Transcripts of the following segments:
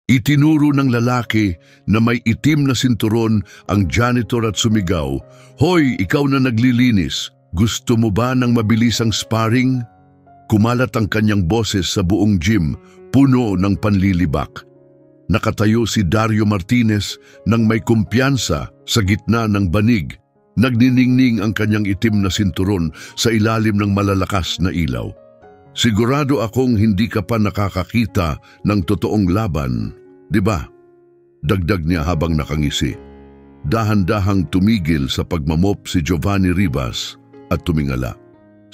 Itinuro ng lalaki na may itim na sinturon ang janitor at sumigaw, "Hoy, ikaw na naglilinis, gusto mo ba ng mabilisang sparring?" Kumalat ang kanyang boses sa buong gym, puno ng panlilibak. Nakatayo si Dario Martinez nang may kumpiyansa sa gitna ng banig. Nagniningning ang kanyang itim na sinturon sa ilalim ng malalakas na ilaw. "Sigurado akong hindi ka pa nakakakita ng totoong laban, di ba?" Dagdag niya habang nakangisi. Dahan-dahang tumigil sa pagmamop si Giovanni Rivas at tumingala.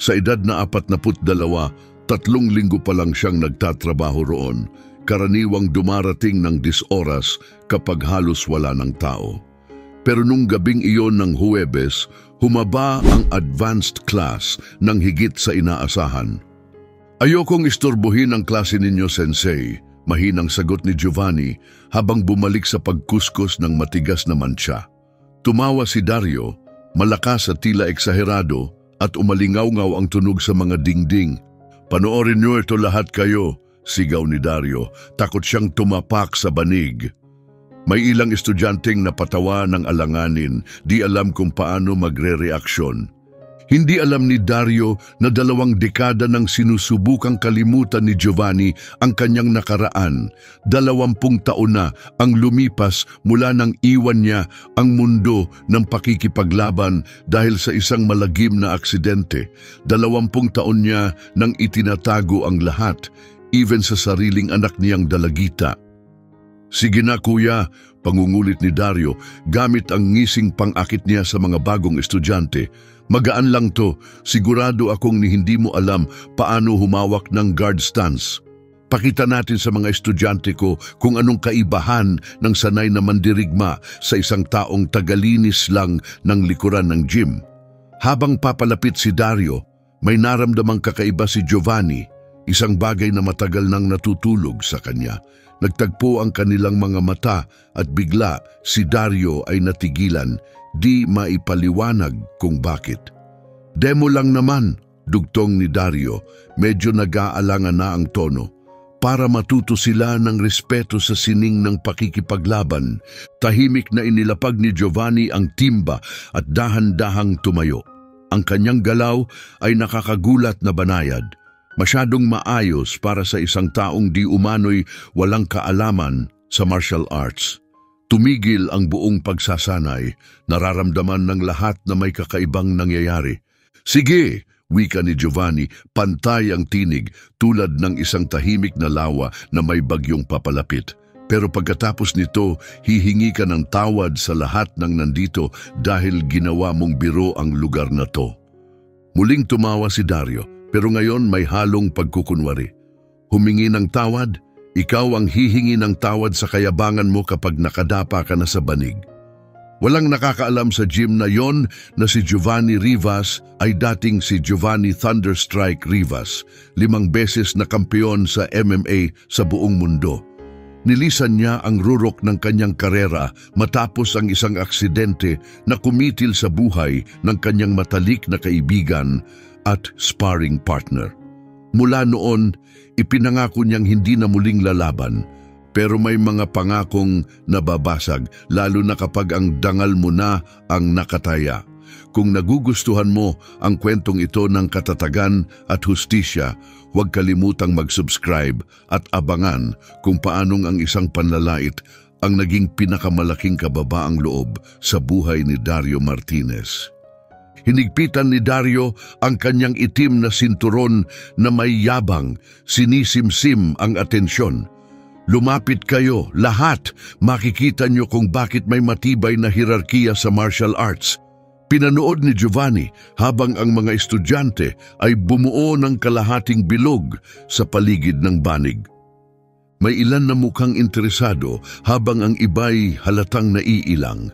Sa edad na 42, 3 linggo pa lang siyang nagtatrabaho roon, karaniwang dumarating ng 10 oras kapag halos wala ng tao. Pero nung gabing iyon ng Huwebes, humaba ang advanced class ng higit sa inaasahan. "Ayokong istorbohin ang klase ninyo, Sensei," mahinang sagot ni Giovanni habang bumalik sa pagkuskus ng matigas na mantsa. Tumawa si Dario, malakas at tila eksaherado, at umalingaw-ngaw ang tunog sa mga dingding. "Panoorin niyo ito lahat kayo," sigaw ni Dario, takot siyang tumapak sa banig. May ilang estudyanteng napatawa ng alanganin, di alam kung paano magre-reaksyon. Hindi alam ni Dario na 2 dekada nang sinusubukang kalimutan ni Giovanni ang kanyang nakaraan. 20 taon na ang lumipas mula nang iwan niya ang mundo ng pakikipaglaban dahil sa isang malagim na aksidente. 20 taon niya nang itinatago ang lahat, even sa sariling anak niyang dalagita. "Sige na kuya," pangungulit ni Dario gamit ang ngising pang-akit niya sa mga bagong estudyante. "Magaan lang to, sigurado akong hindi mo alam paano humawak ng guard stance. Pakita natin sa mga estudyante ko kung anong kaibahan ng sanay na mandirigma sa isang taong tagalinis lang ng likuran ng gym." Habang papalapit si Dario, may naramdamang kakaiba si Giovanni, isang bagay na matagal nang natutulog sa kanya. Nagtagpo ang kanilang mga mata at bigla si Dario ay natigilan, di maipaliwanag kung bakit. "Demo lang naman," dugtong ni Dario, medyo nag-aalangan na ang tono. Para matuto sila ng respeto sa sining ng pakikipaglaban, tahimik na inilapag ni Giovanni ang timba at dahan-dahang tumayo. Ang kanyang galaw ay nakakagulat na banayad. Masyadong maayos para sa isang taong di umano'y walang kaalaman sa martial arts. Tumigil ang buong pagsasanay, nararamdaman ng lahat na may kakaibang nangyayari. "Sige," wika ni Giovanni, pantay ang tinig tulad ng isang tahimik na lawa na may bagyong papalapit. Pero pagkatapos nito, hihingi ka ng tawad sa lahat ng nandito dahil ginawa mong biro ang lugar na to. Muling tumawa si Dario, pero ngayon may halong pagkukunwari. "Humingi ng tawad? Ikaw ang hihingi ng tawad sa kayabangan mo kapag nakadapa ka na sa banig." Walang nakakaalam sa gym na yon na si Giovanni Rivas ay dating si Giovanni Thunderstrike Rivas, 5 beses na kampeon sa MMA sa buong mundo. Nilisan niya ang rurok ng kanyang karera matapos ang isang aksidente na kumitil sa buhay ng kanyang matalik na kaibigan at sparring partner. Mula noon, ipinangako niyang hindi na muling lalaban, pero may mga pangakong nababasag, lalo na kapag ang dangal mo na ang nakataya. Kung nagugustuhan mo ang kwentong ito ng katatagan at hustisya, huwag kalimutang mag-subscribe at abangan kung paanong ang isang panlalait ang naging pinakamalaking kababaang loob sa buhay ni Dario Martinez. Hinigpitan ni Dario ang kanyang itim na sinturon na may yabang, sinisimsim ang atensyon. "Lumapit kayo, lahat, makikita niyo kung bakit may matibay na hierarkiya sa martial arts." Pinanood ni Giovanni habang ang mga estudyante ay bumuo ng kalahating bilog sa paligid ng banig. May ilan na mukhang interesado habang ang iba'y halatang naiilang.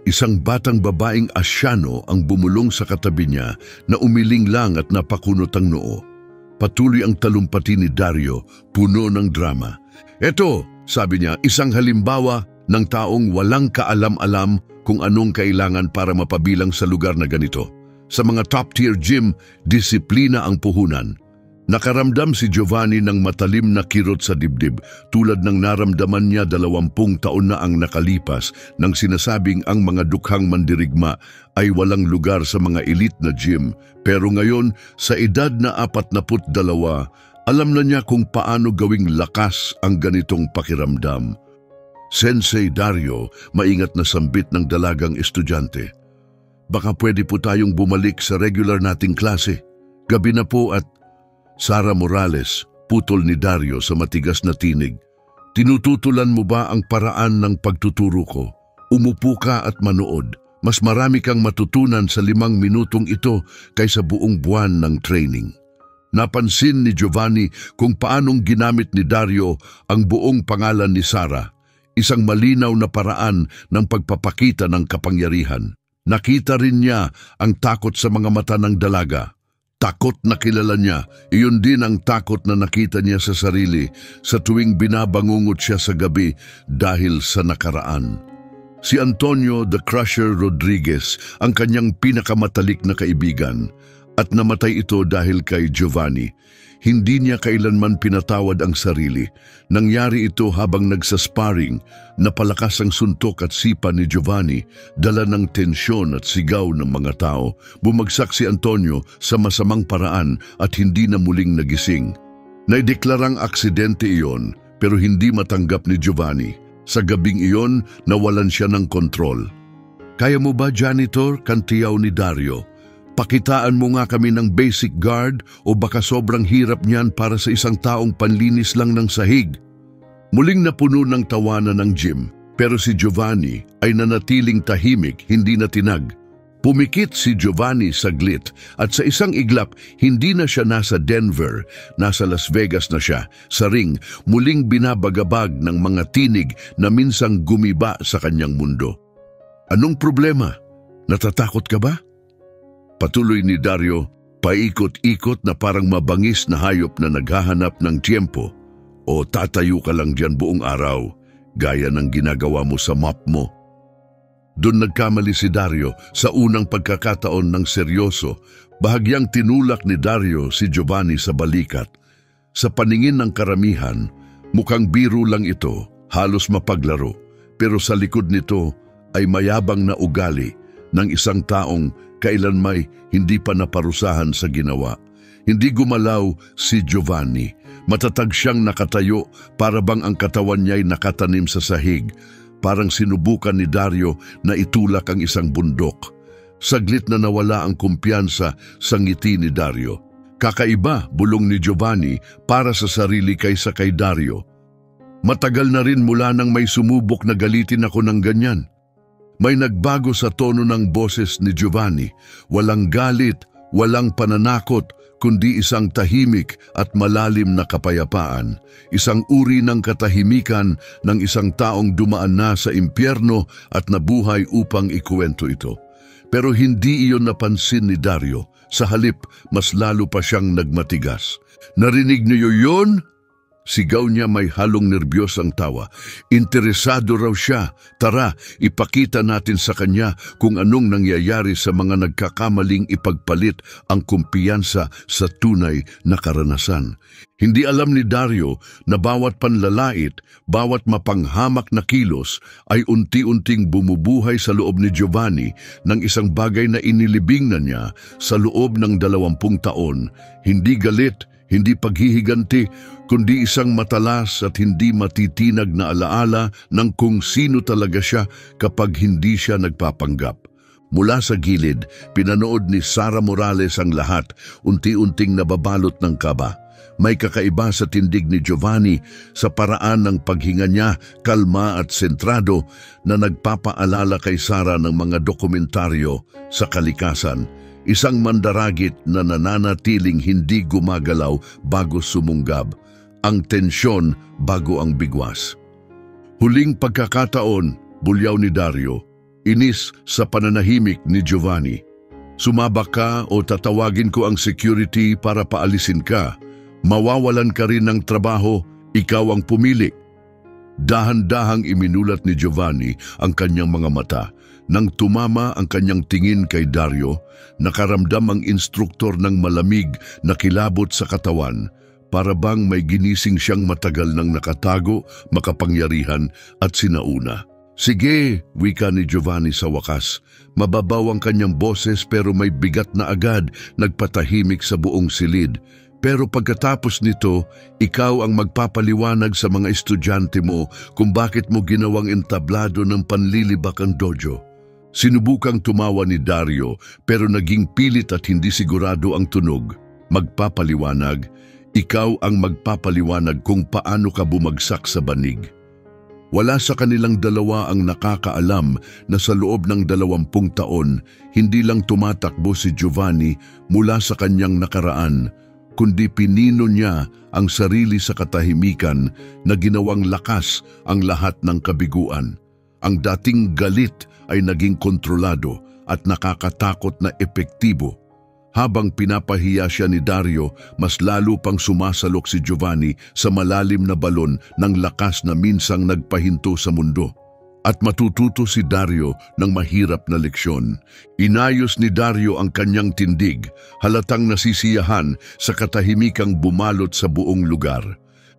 Isang batang babaeng Asyano ang bumulong sa katabi niya na umiling lang at napakunot ang noo. Patuloy ang talumpati ni Dario, puno ng drama. "Eto," sabi niya, "isang halimbawa ng taong walang kaalam-alam kung anong kailangan para mapabilang sa lugar na ganito. Sa mga top-tier gym, disiplina ang puhunan. Nakaramdam si Giovanni ng matalim na kirot sa dibdib tulad ng naramdaman niya 20 taon na ang nakalipas nang sinasabing ang mga dukhang mandirigma ay walang lugar sa mga elite na gym. Pero ngayon, sa edad na 42, alam na niya kung paano gawing lakas ang ganitong pakiramdam. Sensei Dario, maingat na sambit ng dalagang estudyante. Baka pwede po tayong bumalik sa regular nating klase. Gabi na po at... Sara Morales, putol ni Dario sa matigas na tinig. Tinututulan mo ba ang paraan ng pagtuturo ko? Umupo ka at manood. Mas marami kang matutunan sa 5 minutong ito kaysa buong buwan ng training. Napansin ni Giovanni kung paanong ginamit ni Dario ang buong pangalan ni Sara, isang malinaw na paraan ng pagpapakita ng kapangyarihan. Nakita rin niya ang takot sa mga mata ng dalaga. Takot na kilala niya, iyon din ang takot na nakita niya sa sarili sa tuwing binabangungot siya sa gabi dahil sa nakaraan. Si Antonio the Crusher Rodriguez ang kanyang pinakamatalik na kaibigan at namatay ito dahil kay Giovanni. Hindi niya kailanman pinatawad ang sarili. Nangyari ito habang nagsasparring, napalakas ang suntok at sipa ni Giovanni, dala ng tensyon at sigaw ng mga tao. Bumagsak si Antonio sa masamang paraan at hindi na muling nagising. Naideklarang aksidente iyon pero hindi matanggap ni Giovanni. Sa gabing iyon, nawalan siya ng kontrol. Kaya mo ba, janitor? Kantiyaw ni Dario. Pakitaan mo nga kami ng basic guard o baka sobrang hirap niyan para sa isang taong panlinis lang ng sahig. Muling napuno ng tawanan ng gym, pero si Giovanni ay nanatiling tahimik, hindi na tinag. Pumikit si Giovanni saglit at sa isang iglap, hindi na siya nasa Denver, nasa Las Vegas na siya. Sa ring, muling binabagabag ng mga tinig na minsang gumiba sa kanyang mundo. Anong problema? Natatakot ka ba? Patuloy ni Dario, paikot-ikot na parang mabangis na hayop na naghahanap ng tiyempo. O tatayo ka lang dyan buong araw, gaya ng ginagawa mo sa map mo. Doon nagkamali si Dario sa unang pagkakataon ng seryoso. Bahagyang tinulak ni Dario si Giovanni sa balikat. Sa paningin ng karamihan, mukhang biro lang ito, halos mapaglaro. Pero sa likod nito ay mayabang na ugali ng isang taong kailanmay hindi pa naparusahan sa ginawa. Hindi gumalaw si Giovanni. Matatag siyang nakatayo para bang ang katawan niya'y nakatanim sa sahig. Parang sinubukan ni Dario na itulak ang isang bundok. Saglit na nawala ang kumpiyansa sa ngiti ni Dario. Kakaiba, bulong ni Giovanni para sa sarili kaysa kay Dario. Matagal na rin mula nang may sumubok na galitin ako ng ganyan. May nagbago sa tono ng boses ni Giovanni. Walang galit, walang pananakot, kundi isang tahimik at malalim na kapayapaan. Isang uri ng katahimikan ng isang taong dumaan na sa impyerno at nabuhay upang ikuwento ito. Pero hindi iyon napansin ni Dario. Sa halip, mas lalo pa siyang nagmatigas. Narinig niyo yun? Sigaw niya may halong nerbiyosang tawa. Interesado raw siya. Tara, ipakita natin sa kanya kung anong nangyayari sa mga nagkakamaling ipagpalit ang kumpiyansa sa tunay na karanasan. Hindi alam ni Dario na bawat panlalait, bawat mapanghamak na kilos ay unti-unting bumubuhay sa loob ni Giovanni ng isang bagay na inilibing na niya sa loob ng 20 taon. Hindi galit, hindi paghihiganti, kundi isang matalas at hindi matitinag na alaala ng kung sino talaga siya kapag hindi siya nagpapanggap. Mula sa gilid, pinanood ni Sara Morales ang lahat, unti-unting nababalot ng kaba. May kakaiba sa tindig ni Giovanni sa paraan ng paghinga niya, kalma at sentrado na nagpapaalala kay Sara ng mga dokumentaryo sa kalikasan. Isang mandaragit na nananatiling hindi gumagalaw bago sumunggab. Ang tensyon bago ang bigwas. Huling pagkakataon, bulyaw ni Dario, inis sa pananahimik ni Giovanni. Sumabak ka o tatawagin ko ang security para paalisin ka. Mawawalan ka rin ng trabaho, ikaw ang pumili. Dahan-dahang iminulat ni Giovanni ang kanyang mga mata. Nang tumama ang kanyang tingin kay Dario, nakaramdam ang instruktor ng malamig na kilabot sa katawan, para bang may ginising siyang matagal nang nakatago, makapangyarihan at sinauna. Sige, wika ni Giovanni sa wakas. Mababaw ang kanyang boses pero may bigat na agad, nagpatahimik sa buong silid. Pero pagkatapos nito, ikaw ang magpapaliwanag sa mga estudyante mo kung bakit mo ginawang entablado ng panlilibak ang dojo. Sinubukang tumawa ni Dario pero naging pilit at hindi sigurado ang tunog. Magpapaliwanag, ikaw ang magpapaliwanag kung paano ka bumagsak sa banig. Wala sa kanilang dalawa ang nakakaalam na sa loob ng 20 taon, hindi lang tumatakbo si Giovanni mula sa kanyang nakaraan, kundi pinino niya ang sarili sa katahimikan na ginawang lakas ang lahat ng kabiguan. Ang dating galit ay naging kontrolado at nakakatakot na epektibo. Habang pinapahiya siya ni Dario, mas lalo pang sumasalok si Giovanni sa malalim na balon ng lakas na minsang nagpahinto sa mundo. At matututo si Dario ng mahirap na leksyon. Inayos ni Dario ang kanyang tindig, halatang nasisiyahan sa katahimikang bumalot sa buong lugar.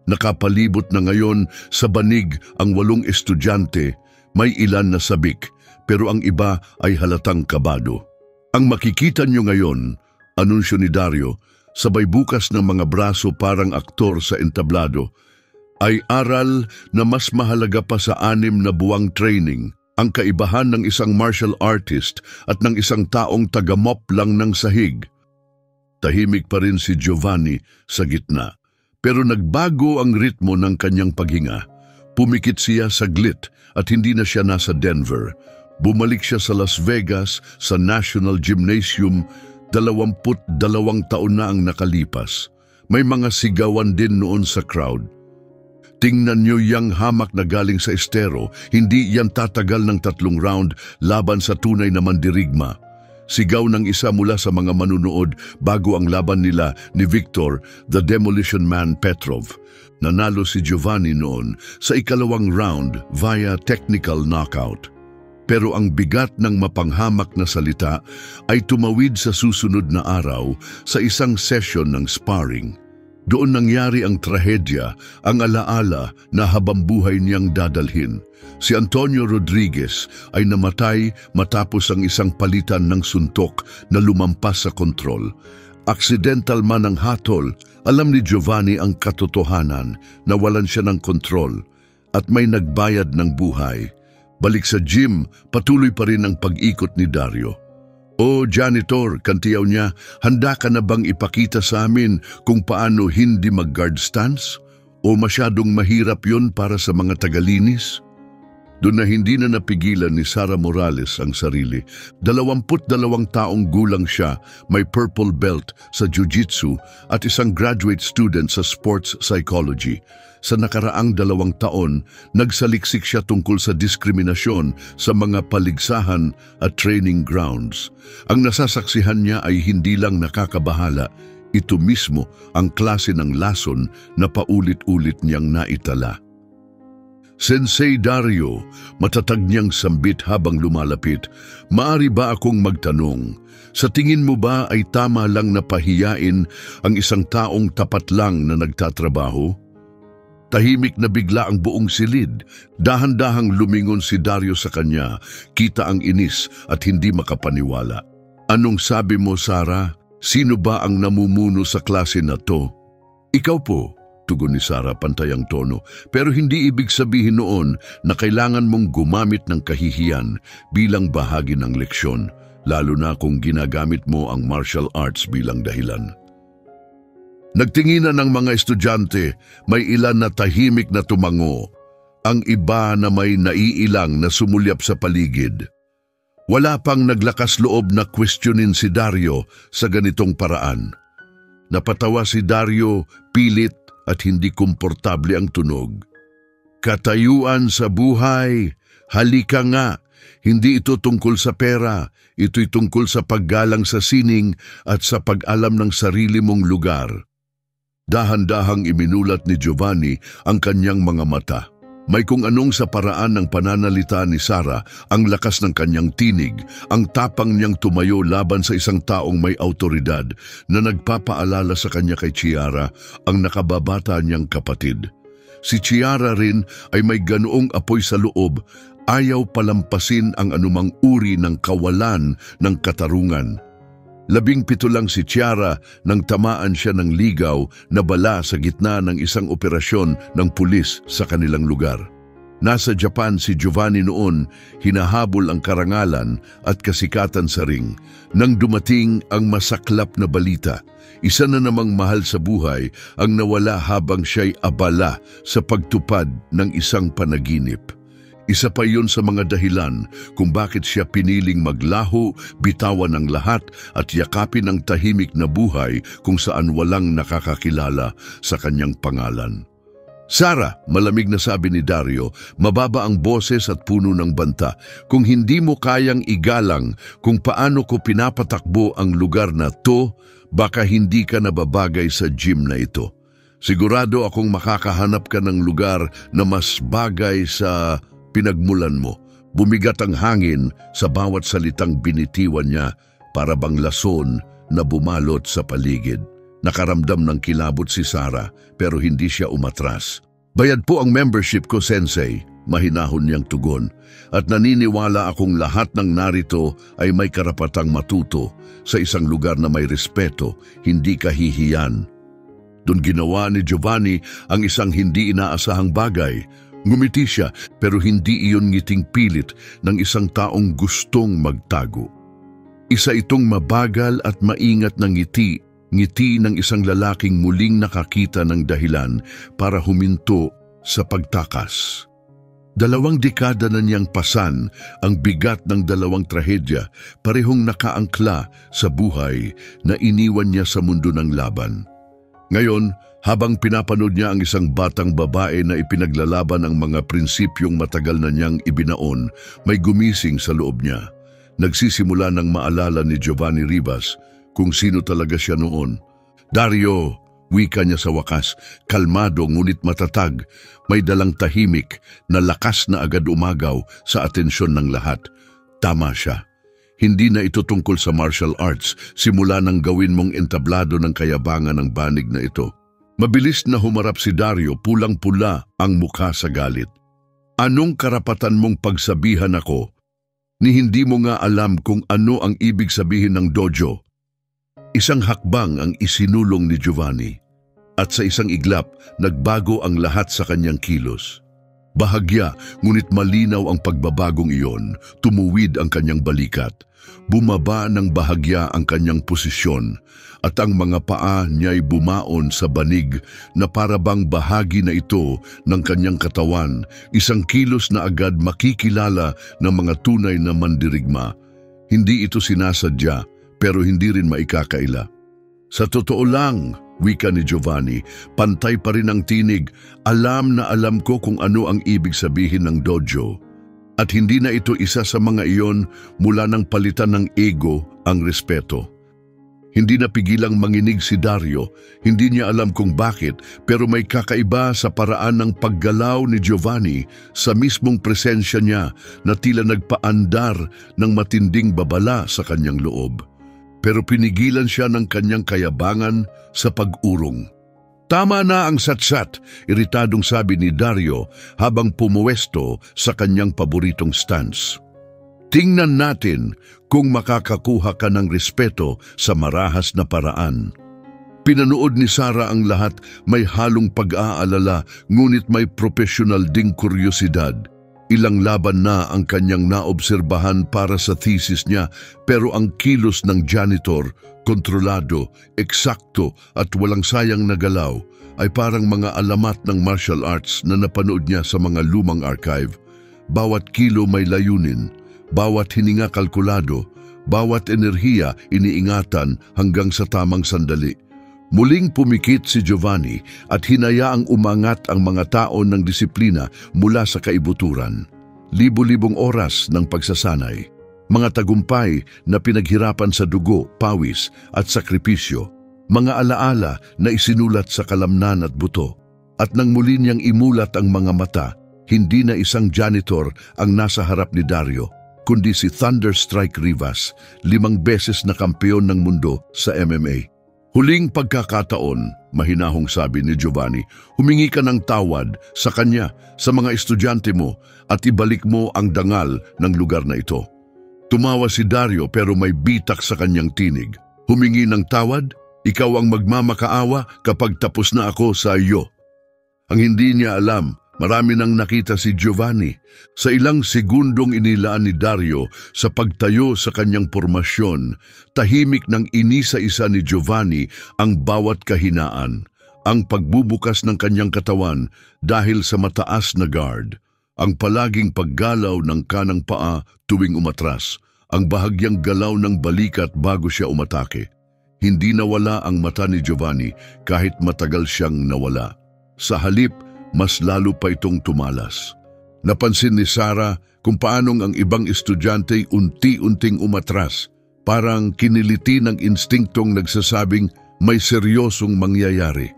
Nakapalibot na ngayon sa banig ang 8 estudyante, may ilan na sabik, pero ang iba ay halatang kabado. Ang makikita nyo ngayon, anunsyo ni Dario, sabay bukas ng mga braso parang aktor sa entablado, ay aral na mas mahalaga pa sa 6 na buwang training, ang kaibahan ng isang martial artist at ng isang taong tagamop lang ng sahig. Tahimik pa rin si Giovanni sa gitna, pero nagbago ang ritmo ng kanyang paghinga. Pumikit siya saglit at hindi na siya nasa Denver. Bumalik siya sa Las Vegas sa National Gymnasium, 22 taon na ang nakalipas. May mga sigawan din noon sa crowd. Tingnan niyo yang hamak na galing sa estero, hindi yan tatagal ng 3 round laban sa tunay na mandirigma. Sigaw ng isa mula sa mga manunood bago ang laban nila ni Victor, the Demolition Man Petrov. Nanalo si Giovanni noon sa 2nd round via technical knockout. Pero ang bigat ng mapanghamak na salita ay tumawid sa susunod na araw sa isang session ng sparring. Doon nangyari ang trahedya, ang alaala na habambuhay niyang dadalhin. Si Antonio Rodriguez ay namatay matapos ang isang palitan ng suntok na lumampas sa kontrol. Aksidental man ang hatol, alam ni Giovanni ang katotohanan na walan siya ng kontrol at may nagbayad ng buhay. Balik sa gym, patuloy pa rin ang pag-ikot ni Dario. "O janitor," kantiyaw niya, "handa ka na bang ipakita sa amin kung paano hindi mag-guard stance? O masyadong mahirap yon para sa mga tagalinis?" Doon na hindi na napigilan ni Sara Morales ang sarili. 22 taong gulang siya, may purple belt sa jiu-jitsu at isang graduate student sa sports psychology. Sa nakaraang 2 taon, nagsaliksik siya tungkol sa diskriminasyon sa mga paligsahan at training grounds. Ang nasasaksihan niya ay hindi lang nakakabahala, ito mismo ang klase ng lason na paulit-ulit niyang naitala. "Sensei Dario," matatag niyang sambit habang lumalapit, "maari ba akong magtanong? Sa tingin mo ba ay tama lang na pahiyain ang isang taong tapat lang na nagtatrabaho?" Tahimik na bigla ang buong silid. Dahan-dahang lumingon si Dario sa kanya, kita ang inis at hindi makapaniwala. "Anong sabi mo, Sara? Sino ba ang namumuno sa klase na to?" "Ikaw po," tugon ni Sara pantayang tono, "pero hindi ibig sabihin noon na kailangan mong gumamit ng kahihiyan bilang bahagi ng leksyon, lalo na kung ginagamit mo ang martial arts bilang dahilan." Nagtinginan ng mga estudyante, may ilan na tahimik na tumango, ang iba na may naiilang na sumulyap sa paligid. Wala pang naglakas loob na questionin si Dario sa ganitong paraan. Napatawa si Dario, pilit at hindi komportable ang tunog. "Katayuan sa buhay, halika nga. Hindi ito tungkol sa pera, ito'y tungkol sa paggalang sa sining at sa pag-alam ng sarili mong lugar." Dahan-dahang iminulat ni Giovanni ang kanyang mga mata. May kung anong sa paraan ng pananalita ni Sarah, ang lakas ng kanyang tinig, ang tapang niyang tumayo laban sa isang taong may autoridad na nagpapaalala sa kanya kay Chiara, ang nakababata niyang kapatid. Si Chiara rin ay may ganoong apoy sa loob, ayaw palampasin ang anumang uri ng kawalan ng katarungan. 17 lang si Chiara nang tamaan siya ng ligaw na bala sa gitna ng isang operasyon ng pulis sa kanilang lugar. Nasa Japan si Giovanni noon, hinahabol ang karangalan at kasikatan sa ring. Nang dumating ang masaklap na balita, isa na namang mahal sa buhay ang nawala habang siya'y abala sa pagtupad ng isang panaginip. Isa pa yun sa mga dahilan kung bakit siya piniling maglaho, bitawan ang lahat at yakapin ang tahimik na buhay kung saan walang nakakakilala sa kanyang pangalan. Sarah, malamig na sabi ni Dario, mababa ang boses at puno ng banta. Kung hindi mo kayang igalang kung paano ko pinapatakbo ang lugar na to, baka hindi ka nababagay sa gym na ito. Sigurado akong makakahanap ka ng lugar na mas bagay sa pinagmulan mo. Bumigat ang hangin sa bawat salitang binitiwan niya para bang lason na bumalot sa paligid. Nakaramdam ng kilabot si Sarah pero hindi siya umatras. Bayad po ang membership ko, Sensei, mahinahon niyang tugon. At naniniwala akong lahat ng narito ay may karapatang matuto sa isang lugar na may respeto, hindi kahihiyan. Doon ginawa ni Giovanni ang isang hindi inaasahang bagay. Ngumiti siya pero hindi iyon ngiting pilit ng isang taong gustong magtago. Isa itong mabagal at maingat na ngiti ng isang lalaking muling nakakita ng dahilan para huminto sa pagtakas. 2 dekada na niyang pasan ang bigat ng 2 trahedya, parehong nakaangkla sa buhay na iniwan niya sa mundo ng laban. Ngayon, habang pinapanood niya ang isang batang babae na ipinaglalaban ang mga prinsipyong matagal na niyang ibinaon, may gumising sa loob niya. Nagsisimula ng maalala ni Giovanni Rivas kung sino talaga siya noon. Dario, wika niya sa wakas, kalmado ngunit matatag, may dalang tahimik na lakas na agad umagaw sa atensyon ng lahat. Tama siya. Hindi na ito tungkol sa martial arts, simula nang gawin mong entablado ng kayabangan ng banig na ito. Mabilis na humarap si Dario, pulang-pula ang mukha sa galit. Anong karapatan mong pagsabihan ako ni hindi mo nga alam kung ano ang ibig sabihin ng dojo? Isang hakbang ang isinulong ni Giovanni at sa isang iglap nagbago ang lahat sa kanyang kilos. Bahagya, ngunit malinaw ang pagbabagong iyon, tumuwid ang kanyang balikat. Bumaba ng bahagya ang kanyang posisyon at ang mga paa niya'y bumaon sa banig na parabang bahagi na ito ng kanyang katawan, isang kilos na agad makikilala ng mga tunay na mandirigma. Hindi ito sinasadya pero hindi rin maikakaila. Sa totoo lang, wika ni Giovanni, pantay pa rin ang tinig, alam na alam ko kung ano ang ibig sabihin ng dojo. At hindi na ito isa sa mga iyon mula ng palitan ng ego ang respeto. Hindi napigilang manginig si Dario, hindi niya alam kung bakit, pero may kakaiba sa paraan ng paggalaw ni Giovanni sa mismong presensya niya na tila nagpaandar ng matinding babala sa kanyang loob. Pero pinigilan siya ng kanyang kayabangan sa pag-urong. Tama na ang satsat, iritadong sabi ni Dario habang pumuwesto sa kanyang paboritong stance. Tingnan natin kung makakakuha ka ng respeto sa marahas na paraan. Pinanood ni Sarah ang lahat, may halong pag-aalala ngunit may profesional ding kuryosidad. Ilang laban na ang kanyang naobserbahan para sa thesis niya pero ang kilos ng janitor, kontrolado, eksakto at walang sayang na galaw ay parang mga alamat ng martial arts na napanood niya sa mga lumang archive. Bawat kilo may layunin, bawat hininga kalkulado, bawat enerhiya iniingatan hanggang sa tamang sandali. Muling pumikit si Giovanni at hinayaang umangat ang mga tao ng disiplina mula sa kaibuturan. Libo-libong oras ng pagsasanay, mga tagumpay na pinaghirapan sa dugo, pawis at sakripisyo, mga alaala na isinulat sa kalamnan at buto. At nang muli niyang imulat ang mga mata, hindi na isang janitor ang nasa harap ni Dario, kundi si Thunderstrike Rivas, 5 beses na kampeon ng mundo sa MMA. Huling pagkakataon, mahinahong sabi ni Giovanni, humingi ka ng tawad sa kanya, sa mga estudyante mo at ibalik mo ang dangal ng lugar na ito. Tumawa si Dario pero may bitak sa kanyang tinig. Humingi ng tawad? Ikaw ang magmamakaawa kapag tapos na ako sa iyo. Ang hindi niya alam, marami nang nakita si Giovanni. Sa ilang segundong inilaan ni Dario sa pagtayo sa kanyang pormasyon, tahimik nang inisa-isa ni Giovanni ang bawat kahinaan. Ang pagbubukas ng kanyang katawan dahil sa mataas na guard, ang palaging paggalaw ng kanang paa tuwing umatras, ang bahagyang galaw ng balikat bago siya umatake. Hindi nawala ang mata ni Giovanni kahit matagal siyang nawala. Sa halip, mas lalo pa itong tumalas. Napansin ni Sarah kung paanong ang ibang estudyante unti-unting umatras, parang kiniliti ng instinktong nagsasabing may seryosong mangyayari.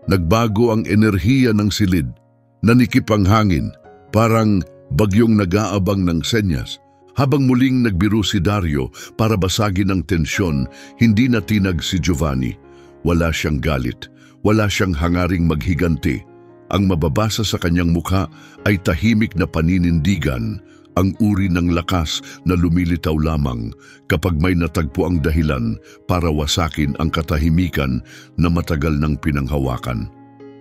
Nagbago ang enerhiya ng silid, nanikip ang hangin, parang bagyong nag-aabang ng senyas. Habang muling nagbiro si Dario para basagin ang tensyon, hindi natinag si Giovanni. Wala siyang galit, wala siyang hangaring maghiganti. Ang mababasa sa kanyang mukha ay tahimik na paninindigan, ang uri ng lakas na lumilitaw lamang kapag may natagpo ang dahilan para wasakin ang katahimikan na matagal nang pinanghawakan.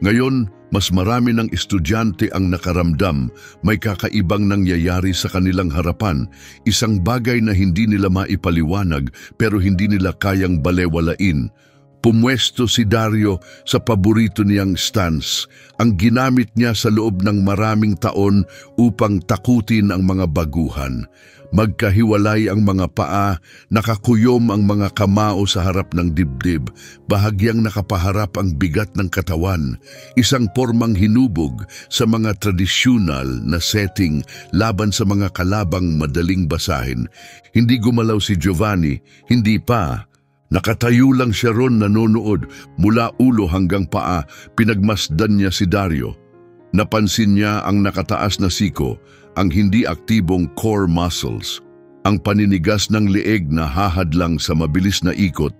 Ngayon, mas marami ng estudyante ang nakaramdam, may kakaibang nangyayari sa kanilang harapan, isang bagay na hindi nila maipaliwanag pero hindi nila kayang balewalain. Pumwesto si Dario sa paborito niyang stance, ang ginamit niya sa loob ng maraming taon upang takutin ang mga baguhan. Magkahiwalay ang mga paa, nakakuyom ang mga kamao sa harap ng dibdib, bahagyang nakapaharap ang bigat ng katawan, isang pormang hinubog sa mga tradisyonal na setting laban sa mga kalabang madaling basahin. Hindi gumalaw si Giovanni, hindi pa. Nakatayo lang siya ron nanonood, mula ulo hanggang paa, pinagmasdan niya si Dario. Napansin niya ang nakataas na siko, ang hindi aktibong core muscles, ang paninigas ng leeg na hahadlang sa mabilis na ikot,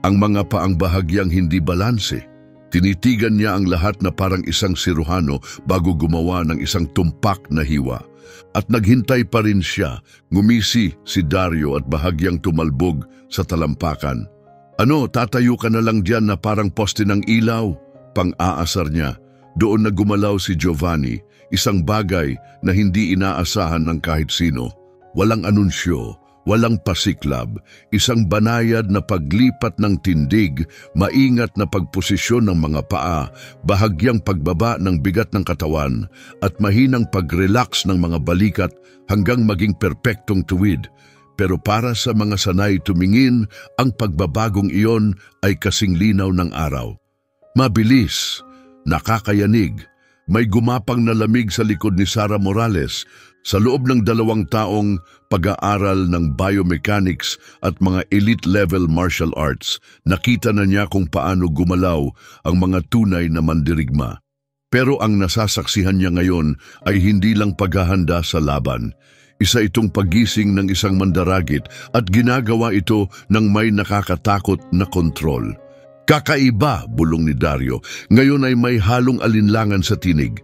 ang mga paang bahagyang hindi balanse. Tinitigan niya ang lahat na parang isang siruhano bago gumawa ng isang tumpak na hiwa. At naghintay pa rin siya, ngumisi si Dario at bahagyang tumalbog sa talampakan. Ano, tatayo ka na lang diyan na parang poste ng ilaw? Pang-aasar niya. Doon na gumalaw si Giovanni, isang bagay na hindi inaasahan ng kahit sino. Walang anunsyo, walang pasiklab, isang banayad na paglipat ng tindig, maingat na pagposisyon ng mga paa, bahagyang pagbaba ng bigat ng katawan, at mahinang pag-relax ng mga balikat hanggang maging perpektong tuwid. Pero para sa mga sanay tumingin, ang pagbabagong iyon ay kasing linaw ng araw. Mabilis, nakakayanig, may gumapang na lamig sa likod ni Sarah Morales. Sa loob ng 2 taong pag-aaral ng biomechanics at mga elite-level martial arts, nakita na niya kung paano gumalaw ang mga tunay na mandirigma. Pero ang nasasaksihan niya ngayon ay hindi lang paghahanda sa laban. Isa itong pagising ng isang mandaragit at ginagawa ito ng may nakakatakot na kontrol. Kakaiba, bulong ni Dario. Ngayon ay may halong alinlangan sa tinig.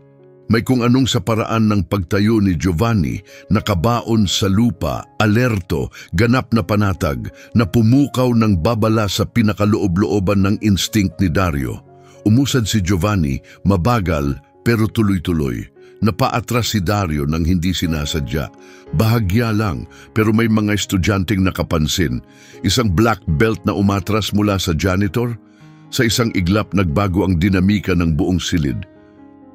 May kung anong sa paraan ng pagtayo ni Giovanni, nakabaon sa lupa, alerto, ganap na panatag, na pumukaw ng babala sa pinakaloob-looban ng instinct ni Dario. Umusad si Giovanni, mabagal pero tuloy-tuloy. Napaatras si Dario nang hindi sinasadya. Bahagya lang, pero may mga estudyanteng nakapansin. Isang black belt na umatras mula sa janitor. Sa isang iglap nagbago ang dinamika ng buong silid.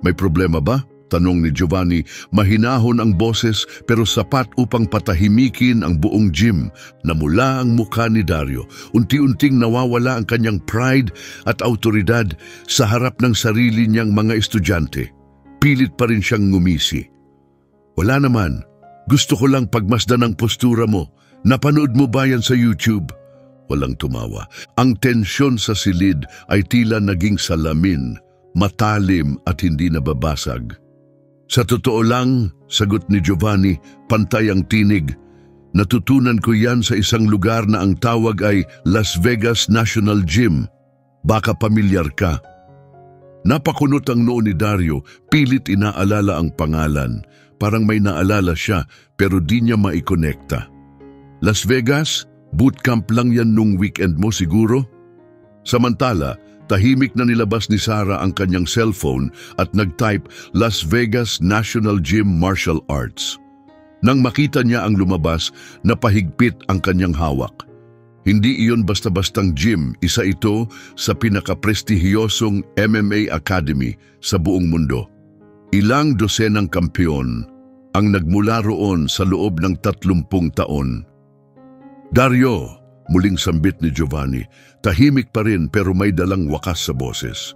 May problema ba? Tanong ni Giovanni. Mahinahon ang boses pero sapat upang patahimikin ang buong gym. Namula ang mukha ni Dario. Unti-unting nawawala ang kanyang pride at autoridad sa harap ng sarili niyang mga estudyante. Pilit pa rin siyang ngumisi. Wala naman. Gusto ko lang pagmasdan ang postura mo. Napanood mo ba yan sa YouTube? Walang tumawa. Ang tensyon sa silid ay tila naging salamin, matalim at hindi nababasag. Sa totoo lang, sagot ni Giovanni, pantay ang tinig. Natutunan ko yan sa isang lugar na ang tawag ay Las Vegas National Gym. Baka pamilyar ka. Napakunot ang noo ni Dario, pilit inaalala ang pangalan. Parang may naalala siya pero di niya maikonekta. Las Vegas? Bootcamp lang yan nung weekend mo siguro? Samantala, tahimik na nilabas ni Sarah ang kanyang cellphone at nag-type Las Vegas National Gym Martial Arts. Nang makita niya ang lumabas, napahigpit ang kanyang hawak. Hindi iyon basta-bastang gym, isa ito sa pinakaprestihiyosong MMA Academy sa buong mundo. Ilang dosenang kampiyon ang nagmula roon sa loob ng 30 taon. Dario, muling sambit ni Giovanni, tahimik pa rin pero may dalang wakas sa boses.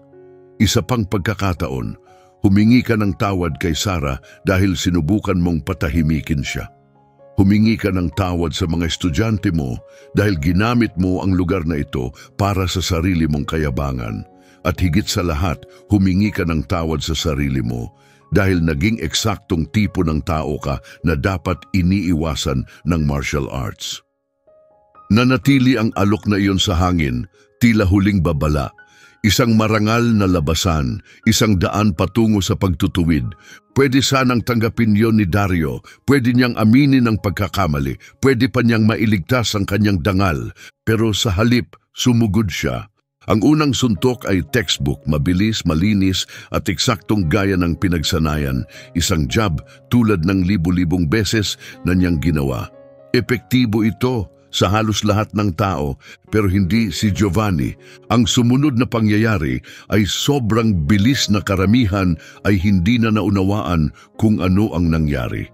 Isa pang pagkakataon, humingi ka ng tawad kay Sarah dahil sinubukan mong patahimikin siya. Humingi ka ng tawad sa mga estudyante mo dahil ginamit mo ang lugar na ito para sa sarili mong kayabangan. At higit sa lahat, humingi ka ng tawad sa sarili mo dahil naging eksaktong tipo ng tao ka na dapat iniiwasan ng martial arts. Nanatili ang alok na iyon sa hangin, tila huling babala. Isang marangal na labasan, isang daan patungo sa pagtutuwid. Pwede sanang tanggapin yon ni Dario, pwede niyang aminin ang pagkakamali, pwede pa niyang mailigtas ang kanyang dangal. Pero sa halip, sumugod siya. Ang unang suntok ay textbook, mabilis, malinis at eksaktong gaya ng pinagsanayan. Isang jab tulad ng libu-libong beses na niyang ginawa. Epektibo ito sa halos lahat ng tao, pero hindi si Giovanni. Ang sumunod na pangyayari ay sobrang bilis na karamihan ay hindi na naunawaan kung ano ang nangyari.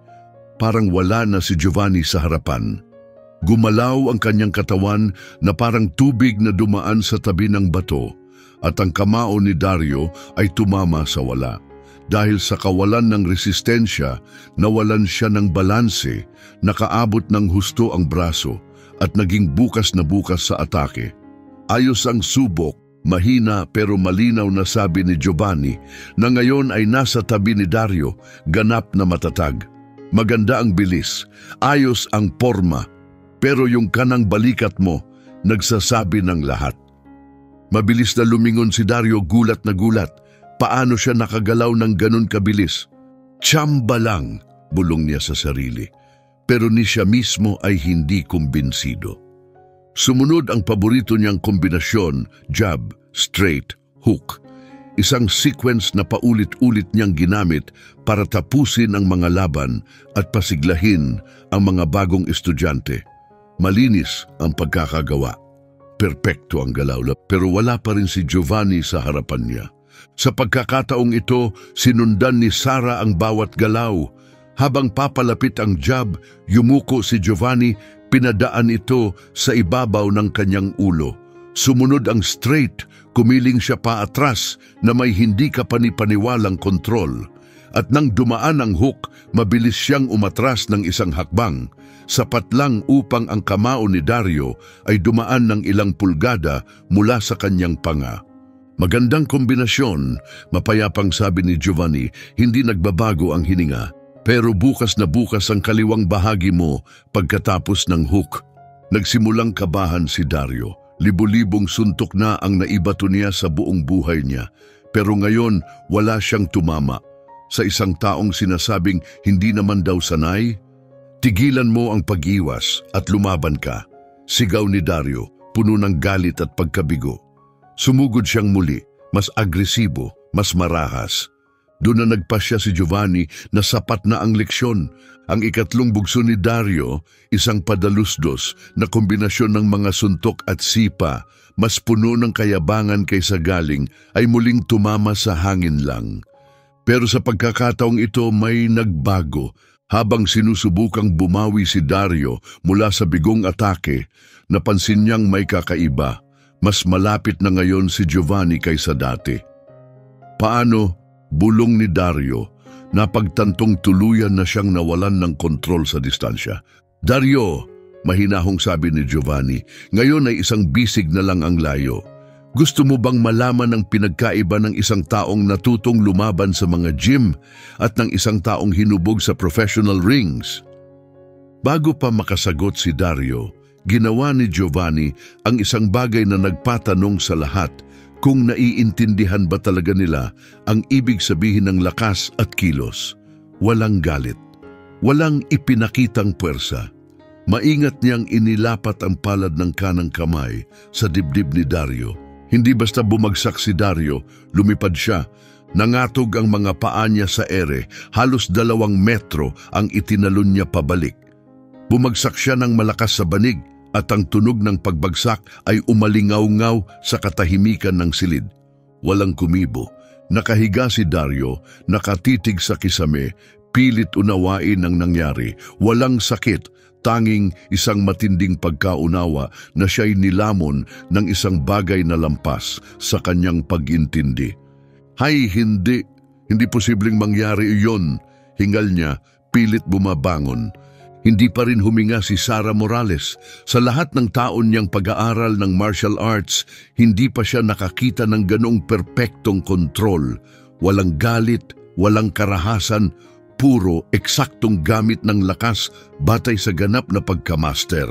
Parang wala na si Giovanni sa harapan. Gumalaw ang kanyang katawan na parang tubig na dumaan sa tabi ng bato at ang kamao ni Dario ay tumama sa wala. Dahil sa kawalan ng resistensya, nawalan siya ng balanse, nakaabot ng husto ang braso at naging bukas na bukas sa atake. Ayos ang subok, mahina pero malinaw na sabi ni Giovanni na ngayon ay nasa tabi ni Dario, ganap na matatag. Maganda ang bilis, ayos ang porma, pero yung kanang balikat mo, nagsasabi ng lahat. Mabilis na lumingon si Dario, gulat na gulat. Paano siya nakagalaw ng ganun kabilis? Tsamba lang, bulong niya sa sarili. Pero ni siya mismo ay hindi kumbinsido. Sumunod ang paborito niyang kombinasyon, jab, straight, hook. Isang sequence na paulit-ulit niyang ginamit para tapusin ang mga laban at pasiglahin ang mga bagong estudyante. Malinis ang pagkakagawa. Perpekto ang galaw, pero wala pa rin si Giovanni sa harapan niya. Sa pagkakataong ito, sinundan ni Sarah ang bawat galaw. Habang papalapit ang jab, yumuko si Giovanni, pinadaan ito sa ibabaw ng kanyang ulo. Sumunod ang straight, kumiling siya paatras na may hindi kapanipaniwalang kontrol. At nang dumaan ang hook, mabilis siyang umatras ng isang hakbang. Sapat lang upang ang kamao ni Dario ay dumaan ng ilang pulgada mula sa kanyang panga. Magandang kombinasyon, mapayapang sabi ni Giovanni, hindi nagbabago ang hininga. Pero bukas na bukas ang kaliwang bahagi mo pagkatapos ng hook. Nagsimulang kabahan si Dario. Libu-libong suntok na ang naibato niya sa buong buhay niya. Pero ngayon, wala siyang tumama. Sa isang taong sinasabing hindi naman daw sanay, tigilan mo ang pag-iwas at lumaban ka. Sigaw ni Dario, puno ng galit at pagkabigo. Sumugod siyang muli, mas agresibo, mas marahas. Doon na nagpasya si Giovanni na sapat na ang leksyon. Ang ikatlong bugso ni Dario, isang padalusdos na kombinasyon ng mga suntok at sipa, mas puno ng kayabangan kaysa galing, ay muling tumama sa hangin lang. Pero sa pagkakataong ito may nagbago. Habang sinusubukang bumawi si Dario mula sa bigong atake, napansin niyang may kakaiba. Mas malapit na ngayon si Giovanni kaysa dati. Paano? Bulong ni Dario, napagtantong tuluyan na siyang nawalan ng kontrol sa distansya. Dario, mahinahong sabi ni Giovanni, ngayon ay isang bisig na lang ang layo. Gusto mo bang malaman ang pinagkaiba ng isang taong natutong lumaban sa mga gym at ng isang taong hinubog sa professional rings? Bago pa makasagot si Dario, ginawa ni Giovanni ang isang bagay na nagpatanong sa lahat kung naiintindihan ba talaga nila ang ibig sabihin ng lakas at kilos. Walang galit, walang ipinakitang puwersa. Maingat niyang inilapat ang palad ng kanang kamay sa dibdib ni Dario. Hindi basta bumagsak si Dario, lumipad siya. Nangatog ang mga paa niya sa ere, halos 2 metro ang itinalon niya pabalik. Bumagsak siya ng malakas sa banig at ang tunog ng pagbagsak ay umalingaw-ngaw sa katahimikan ng silid. Walang kumibo. Nakahiga si Dario, nakatitig sa kisame, pilit unawain ang nangyari. Walang sakit, tanging isang matinding pagkaunawa na siya'y nilamon ng isang bagay na lampas sa kanyang pag-intindi. Hay, hindi posibleng mangyari iyon, hingal niya, pilit bumabangon. Hindi pa rin huminga si Sara Morales. Sa lahat ng taon niyang pag-aaral ng martial arts, hindi pa siya nakakita ng ganong perpektong kontrol. Walang galit, walang karahasan, puro eksaktong gamit ng lakas batay sa ganap na pagkamaster.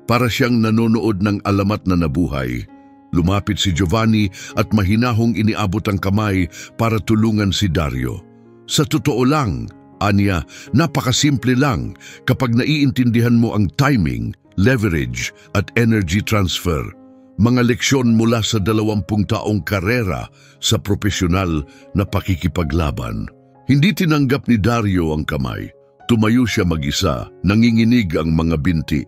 Para siyang nanonood ng alamat na nabuhay. Lumapit si Giovanni at mahinahong iniabot ang kamay para tulungan si Dario. Sa totoo lang, anya, napakasimple lang kapag naiintindihan mo ang timing, leverage at energy transfer. Mga leksyon mula sa 20 taong karera sa profesional na pakikipaglaban. Hindi tinanggap ni Dario ang kamay. Tumayo siya mag-isa, nanginginig ang mga binti.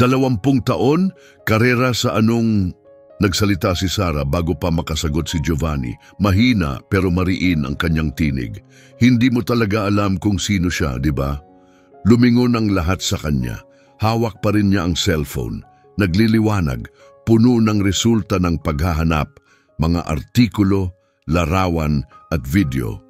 20 taon, karera sa anong... Nagsalita si Sara bago pa makasagot si Giovanni. Mahina pero mariin ang kanyang tinig. Hindi mo talaga alam kung sino siya, di ba? Lumingon ang lahat sa kanya. Hawak pa rin niya ang cellphone. Nagliliwanag, puno ng resulta ng paghahanap, mga artikulo, larawan at video.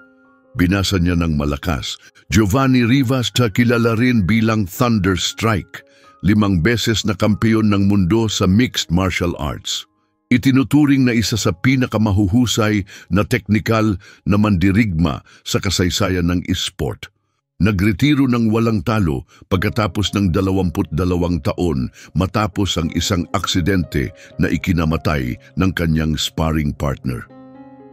Binasa niya ng malakas. Giovanni Rivas, kilala rin bilang Thunder Strike, 5 beses na kampeon ng mundo sa mixed martial arts. Itinuturing na isa sa pinakamahuhusay na teknikal na mandirigma sa kasaysayan ng esport. Nagretiro ng walang talo pagkatapos ng 22 taon matapos ang isang aksidente na ikinamatay ng kanyang sparring partner.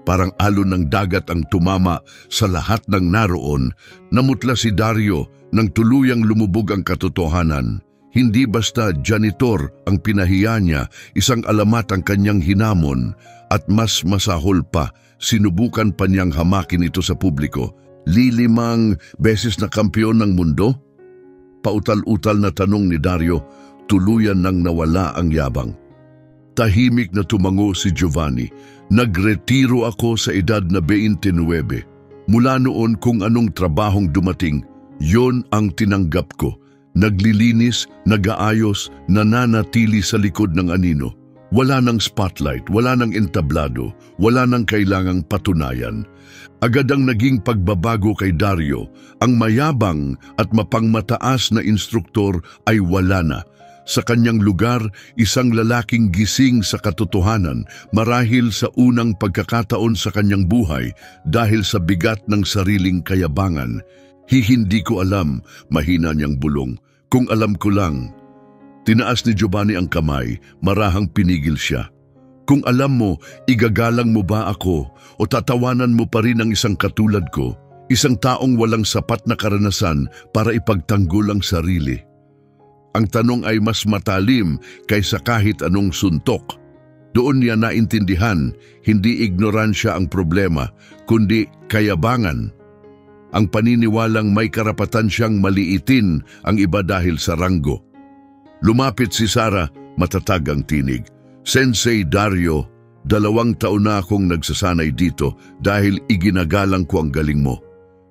Parang alon ng dagat ang tumama sa lahat ng naroon, namutla si Dario nang tuluyang lumubog ang katotohanan. Hindi basta janitor ang pinahiya niya, isang alamat ang kanyang hinamon at mas masahol pa, sinubukan pa niyang hamakin ito sa publiko. 5 beses na kampiyon ng mundo? Pautal-utal na tanong ni Dario, tuluyan nang nawala ang yabang. Tahimik na tumango si Giovanni. Nagretiro ako sa edad na 29. Mula noon kung anong trabahong dumating, yon ang tinanggap ko. Naglilinis, nag-aayos, nananatili sa likod ng anino. Wala nang spotlight, wala nang entablado, wala nang kailangang patunayan. Agad ang naging pagbabago kay Dario. Ang mayabang at mapangmataas na instruktor ay wala na. Sa kanyang lugar, isang lalaking gising sa katotohanan marahil sa unang pagkakataon sa kanyang buhay dahil sa bigat ng sariling kayabangan. Hindi ko alam, mahina niyang bulong. Kung alam ko lang. Tinaas ni Giovanni ang kamay, marahang pinigil siya. Kung alam mo, igagalang mo ba ako o tatawanan mo pa rin ang isang katulad ko, isang taong walang sapat na karanasan para ipagtanggol ang sarili? Ang tanong ay mas matalim kaysa kahit anong suntok. Doon niya naintindihan, hindi ignoransya ang problema, kundi kayabangan. Ang paniniwalang may karapatan siyang maliitin ang iba dahil sa ranggo. Lumapit si Sara, matatag ang tinig. Sensei Dario, 2 taon na akong nagsasanay dito dahil iginagalang ko ang galing mo.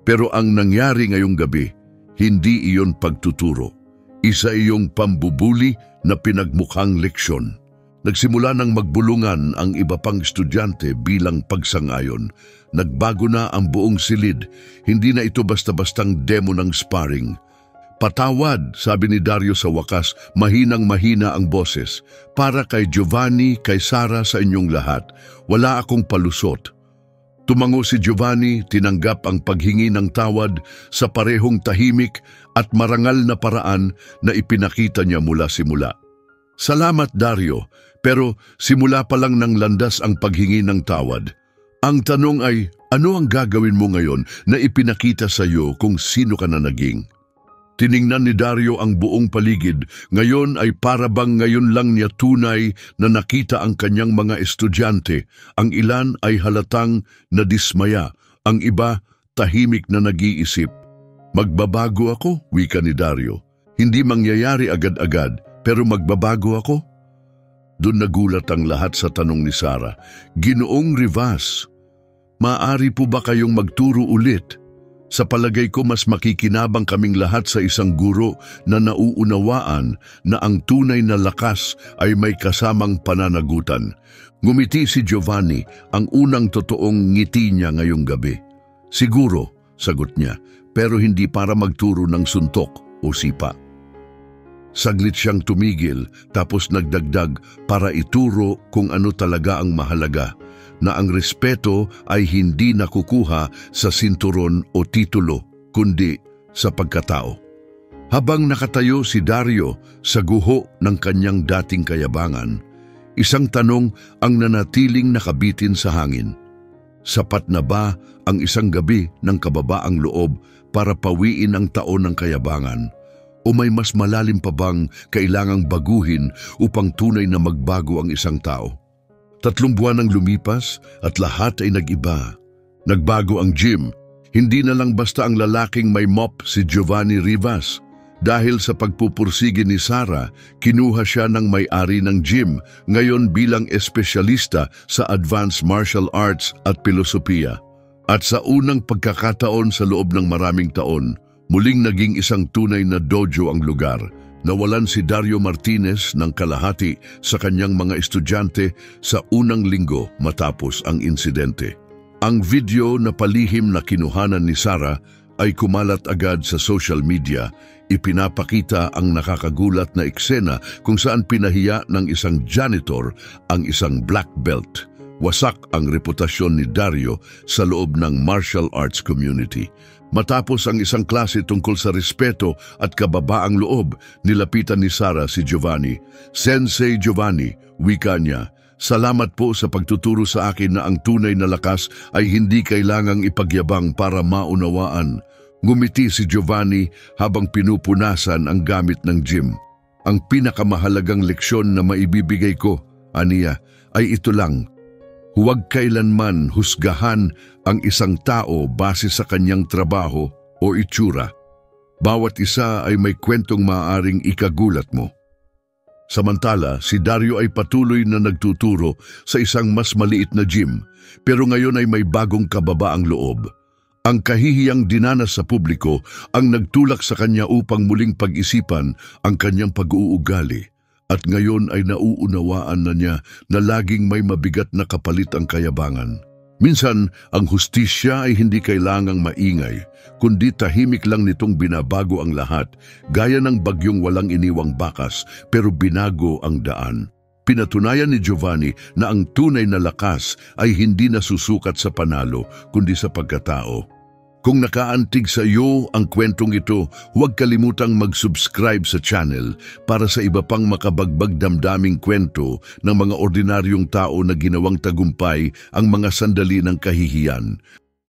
Pero ang nangyari ngayong gabi, hindi iyon pagtuturo. Isa iyong pambubuli na pinagmukhang leksyon. Nagsimula ng magbulungan ang iba pang estudyante bilang pagsangayon. Nagbago na ang buong silid. Hindi na ito basta-bastang demo ng sparring. Patawad, sabi ni Dario sa wakas, mahinang-mahina ang boses. Para kay Giovanni, kay Sara, sa inyong lahat. Wala akong palusot. Tumango si Giovanni, tinanggap ang paghingi ng tawad sa parehong tahimik at marangal na paraan na ipinakita niya mula simula. Salamat Dario, pero simula pa lang ng landas ang paghingi ng tawad. Ang tanong ay, ano ang gagawin mo ngayon na ipinakita sa iyo kung sino ka na naging? Tiningnan ni Dario ang buong paligid. Ngayon ay para bang ngayon lang niya tunay na nakita ang kanyang mga estudyante. Ang ilan ay halatang nadismaya, ang iba tahimik na nag-iisip. Magbabago ako, wika ni Dario. Hindi mangyayari agad-agad, pero magbabago ako? Doon nagulat ang lahat sa tanong ni Sara. Ginoong Rivas, maaari po ba kayong magturo ulit? Sa palagay ko mas makikinabang kaming lahat sa isang guro na nauunawaan na ang tunay na lakas ay may kasamang pananagutan. Ngumiti si Giovanni, ang unang totoong ngiti niya ngayong gabi. Siguro, sagot niya, pero hindi para magturo ng suntok o sipa. Saglit siyang tumigil tapos nagdagdag para ituro kung ano talaga ang mahalaga, na ang respeto ay hindi nakukuha sa sinturon o titulo, kundi sa pagkatao. Habang nakatayo si Dario sa guho ng kanyang dating kayabangan, isang tanong ang nanatiling nakabitin sa hangin. Sapat na ba ang isang gabi ng kababaang loob para pawiin ang taon ng kayabangan? O may mas malalim pa bang kailangang baguhin upang tunay na magbago ang isang tao? 3 buwan ang lumipas at lahat ay nag-iba. Nagbago ang gym. Hindi na lang basta ang lalaking may mop si Giovanni Rivas. Dahil sa pagpupursige ni Sara, kinuha siya ng may-ari ng gym, ngayon bilang espesyalista sa advanced martial arts at filosofiya. At sa unang pagkakataon sa loob ng maraming taon, muling naging isang tunay na dojo ang lugar. Nawalan si Dario Martinez ng kalahati sa kanyang mga estudyante sa unang linggo matapos ang insidente. Ang video na palihim na kinuhanan ni Sara ay kumalat agad sa social media. Ipinapakita ang nakakagulat na eksena kung saan pinahiya ng isang janitor ang isang black belt. Wasak ang reputasyon ni Dario sa loob ng martial arts community. Matapos ang isang klase tungkol sa respeto at kababaang loob, nilapitan ni Sara si Giovanni. Sensei Giovanni, wika niya, salamat po sa pagtuturo sa akin na ang tunay na lakas ay hindi kailangang ipagyabang para maunawaan. Ngumiti si Giovanni habang pinupunasan ang gamit ng gym. Ang pinakamahalagang leksyon na maibibigay ko, aniya, ay ito lang. Huwag kailanman husgahan ang isang tao base sa kanyang trabaho o itsura. Bawat isa ay may kwentong maaaring ikagulat mo. Samantala, si Dario ay patuloy na nagtuturo sa isang mas maliit na gym, pero ngayon ay may bagong kababaang loob. Ang kahihiyang dinanas sa publiko ang nagtulak sa kanya upang muling pag-isipan ang kanyang pag-uugali. At ngayon ay nauunawaan na niya na laging may mabigat na kapalit ang kayabangan. Minsan, ang hustisya ay hindi kailangang maingay, kundi tahimik lang nitong binabago ang lahat, gaya ng bagyong walang iniwang bakas, pero binago ang daan. Pinatunayan ni Giovanni na ang tunay na lakas ay hindi nasusukat sa panalo, kundi sa pagkatao. Kung nakaantig sa iyo ang kwentong ito, huwag kalimutang mag-subscribe sa channel para sa iba pang makabagbag damdaming kwento ng mga ordinaryong tao na ginawang tagumpay ang mga sandali ng kahihiyan.